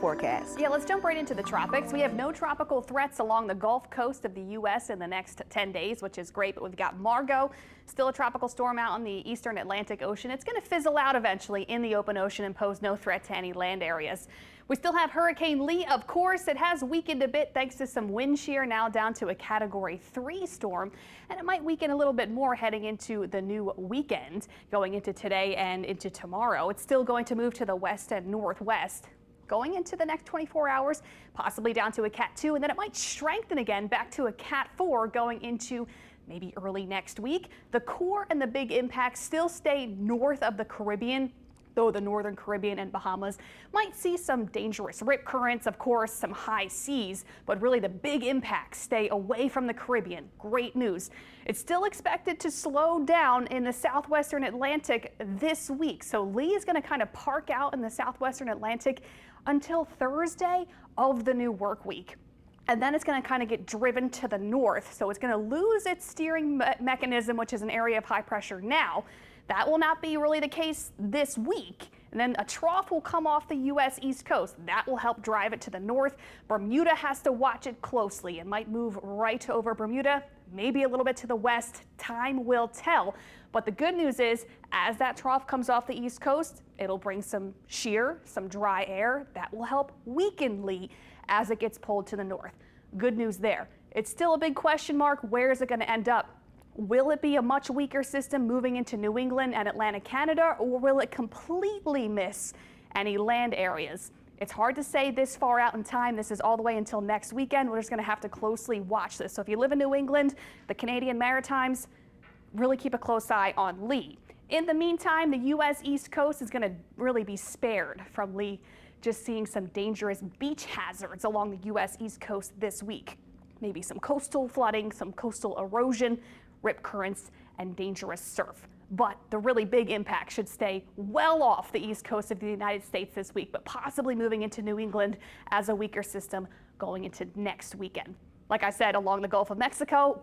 forecast. Yeah, let's jump right into the tropics. We have no tropical threats along the Gulf Coast of the U.S. in the next 10 days, which is great. But we've got Margot, still a tropical storm out in the eastern Atlantic Ocean. It's going to fizzle out eventually in the open ocean and pose no threat to any land areas. We still have Hurricane Lee, of course. It has weakened a bit thanks to some wind shear, now down to a Category 3 storm. And it might weaken a little bit more heading into the new weekend, going into today and into tomorrow. It's still going to move to the west and northwest. Going into the next 24 hours, possibly down to a Cat 2, and then it might strengthen again back to a Cat 4 going into maybe early next week. The core and the big impacts still stay north of the Caribbean, though the northern Caribbean and Bahamas might see some dangerous rip currents, of course, some high seas, but really the big impacts stay away from the Caribbean. Great news. It's still expected to slow down in the southwestern Atlantic this week. So Lee is going to kind of park out in the southwestern Atlantic until Thursday of the new work week. And then it's going to kind of get driven to the north. So it's going to lose its steering mechanism, which is an area of high pressure now. That will not be really the case this week. And then a trough will come off the U.S. East Coast. That will help drive it to the north. Bermuda has to watch it closely. It might move right over Bermuda, maybe a little bit to the west. Time will tell. But the good news is, as that trough comes off the East Coast, it'll bring some shear, some dry air. That will help weaken Lee as it gets pulled to the north. Good news there. It's still a big question mark. Where is it going to end up? Will it be a much weaker system moving into New England and Atlantic Canada, or will it completely miss any land areas? It's hard to say this far out in time. This is all the way until next weekend. We're just going to have to closely watch this. So if you live in New England, the Canadian Maritimes, really keep a close eye on Lee. In the meantime, the U.S. East Coast is going to really be spared from Lee. Just seeing some dangerous beach hazards along the U.S. East Coast this week. Maybe some coastal flooding, some coastal erosion, rip currents, and dangerous surf. But the really big impact should stay well off the east coast of the United States this week, but possibly moving into New England as a weaker system going into next weekend. Like I said, along the Gulf of Mexico,